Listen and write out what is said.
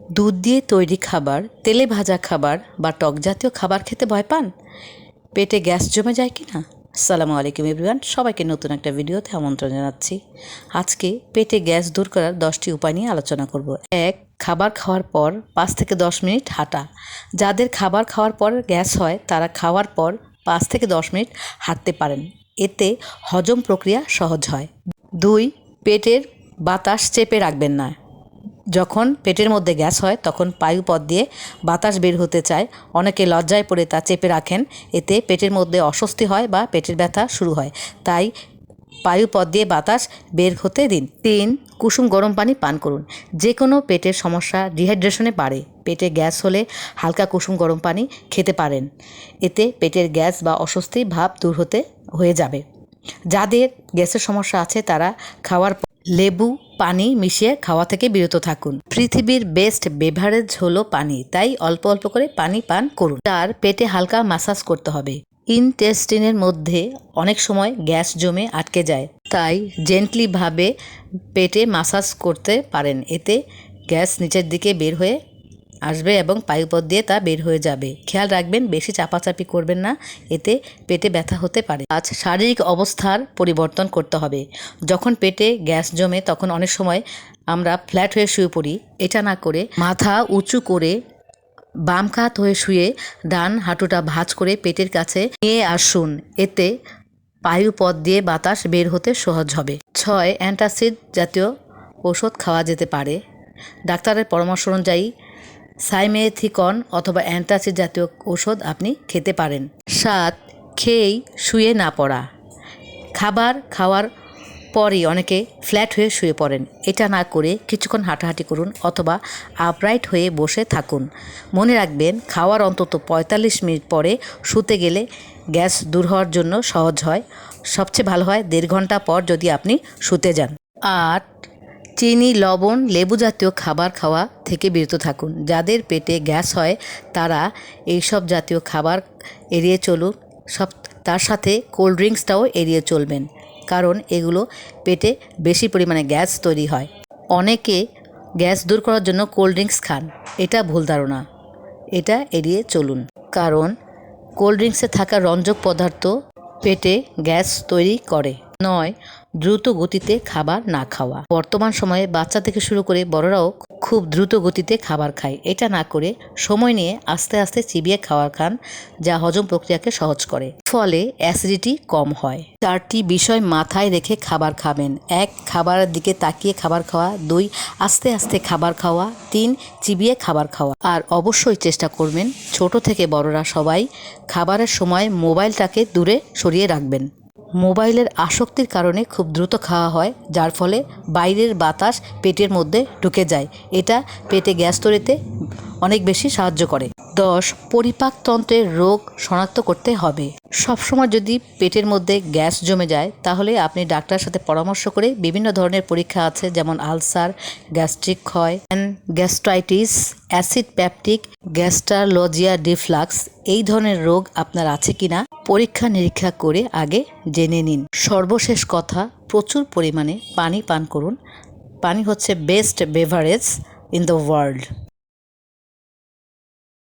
দুধ দিয়ে তৈরি খাবার, তেলে ভাজা খাবার বা টক জাতীয় খাবার খেতে ভয় পান? পেটে গ্যাস জমে যায় কি না? আসসালামু আলাইকুম এভরিওয়ান, সবাইকে নতুন একটা ভিডিওতে আমন্ত্রণ জানাচ্ছি। আজকে পেটে গ্যাস দূর করার 10টি উপায় নিয়ে আলোচনা করব। 1. খাবার খাওয়ার পর 5 থেকে 10 মিনিট হাঁটা। যাদের খাবার খাওয়ার পর গ্যাস হয় তারা খাওয়ার পর 5 থেকে 10 মিনিট হাঁটতে পারেন, এতে হজম প্রক্রিয়া সহজ হয়। 2. পেটের বাতাস চেপে রাখবেন না। যখন পেটের মধ্যে গ্যাস হয় তখন পায়ুপথ দিয়ে বাতাস বের হতে চায়, অনেকে লজ্জায় পড়ে তা চেপে রাখেন, এতে পেটের মধ্যে অস্বস্তি হয় বা পেটের ব্যথা শুরু হয়, তাই পায়ুপথ দিয়ে বাতাস বের হতে দিন। 3. কুসুম গরম পানি পান করুন। যে কোনো পেটের সমস্যা ডিহাইড্রেশনে বাড়ে, পেটে গ্যাস হলে হালকা কুসুম গরম পানি খেতে পারেন, এতে পেটের গ্যাস বা অস্বস্তি ভাব দূর হয়ে যাবে। যাদের গ্যাসের সমস্যা আছে তারা খাওয়ার লেবু পানি মিশিয়ে খাওয়া থেকে বিরত থাকুন। পৃথিবীর বেস্ট বেভারেজ হলো পানি, তাই অল্প অল্প করে পানি পান করুন। তার পেটে হালকা ম্যাসাজ করতে হবে। ইনটেস্টিনের মধ্যে অনেক সময় গ্যাস জমে আটকে যায়, তাই জেন্টলিভাবে পেটে ম্যাসাজ করতে পারেন, এতে গ্যাস নিচের দিকে বের হয়ে আসবে এবং পায়ুপথ দিয়ে তা বের হয়ে যাবে। খেয়াল রাখবেন বেশি চাপাচাপি করবেন না, এতে পেটে ব্যথা হতে পারে। শারীরিক অবস্থার পরিবর্তন করতে হবে। যখন পেটে গ্যাস জমে তখন অনেক সময় আমরা ফ্ল্যাট হয়ে শুয়ে পড়ি। এটা না করে মাথা উঁচু করে বাম কাত হয়ে শুয়ে ডান হাঁটুটা ভাঁজ করে পেটের কাছে নিয়ে আসুন, এতে পায়ুপথ দিয়ে বাতাস বের হতে সহজ হবে। 6. অ্যান্টাসিড জাতীয় ওষুধ খাওয়া যেতে পারে। ডাক্তারের পরামর্শ অনুযায়ী সাইমেথিকন অথবা অ্যান্টাসিড জাতীয় ওষুধ আপনি খেতে পারেন। 7. খেয়েই শুয়ে না পড়া। খাবার খাওয়ার পরই অনেকে ফ্ল্যাট হয়ে শুয়ে পড়েন, এটা না করে কিছুক্ষণ হাঁটাহাঁটি করুন অথবা আপরাইট হয়ে বসে থাকুন। মনে রাখবেন খাওয়ার অন্তত 45 মিনিট পরে শুতে গেলে গ্যাস দূর হওয়ার জন্য সহজ হয়। সবচেয়ে ভালো হয় 1.5 ঘন্টা পর যদি আপনি শুতে যান। 8. চিনি, লবণ, লেবু জাতীয় খাবার খাওয়া থেকে বিরত থাকুন। যাদের পেটে গ্যাস হয় তারা এইসব জাতীয় খাবার এড়িয়ে চলুন। তার সাথে কোল্ড ড্রিঙ্কসটাও এড়িয়ে চলবেন, কারণ এগুলো পেটে বেশি পরিমাণে গ্যাস তৈরি হয়। অনেকে গ্যাস দূর করার জন্য কোল্ড ড্রিঙ্কস খান, এটা ভুল ধারণা, এটা এড়িয়ে চলুন, কারণ কোল্ড ড্রিঙ্কসে থাকা রঞ্জক পদার্থ পেটে গ্যাস তৈরি করে। 9. দ্রুত গতিতে খাবার না খাওয়া। বর্তমান সময়ে বাচ্চা থেকে শুরু করে বড়রাও খুব দ্রুত গতিতে খাবার খায়, এটা না করে সময় নিয়ে আস্তে আস্তে চিবিয়ে খাবার খান, যা হজম প্রক্রিয়াকে সহজ করে, ফলে অ্যাসিডিটি কম হয়। 4টি বিষয় মাথায় রেখে খাবার খাবেন। 1. খাবারের দিকে তাকিয়ে খাবার খাওয়া। 2. আস্তে আস্তে খাবার খাওয়া। 3. চিবিয়ে খাবার খাওয়া। আর অবশ্যই চেষ্টা করবেন ছোট থেকে বড়রা সবাই খাবারের সময় মোবাইলটাকে দূরে সরিয়ে রাখবেন। মোবাইলের আসক্তির কারণে খুব দ্রুত খাওয়া হয়, যার ফলে বাইরের বাতাস পেটের মধ্যে ঢুকে যায়, এটা পেটে গ্যাস তৈরিতে অনেক বেশি সাহায্য করে। 10. পরিপাকতন্ত্রের রোগ শনাক্ত করতে হবে। সবসময় যদি পেটের মধ্যে গ্যাস জমে যায় তাহলে আপনি ডাক্তারের সাথে পরামর্শ করে বিভিন্ন ধরনের পরীক্ষা আছে, যেমন আলসার, গ্যাস্ট্রিক ক্ষয়, gastritis, acid peptic gastralgia reflux, এই ধরনের রোগ আপনার আছে কিনা পরীক্ষা নিরীক্ষা করে আগে জেনে নিন। সর্বশেষ কথা, প্রচুর পরিমাণে পানি পান করুন। পানি হচ্ছে best beverage in the world.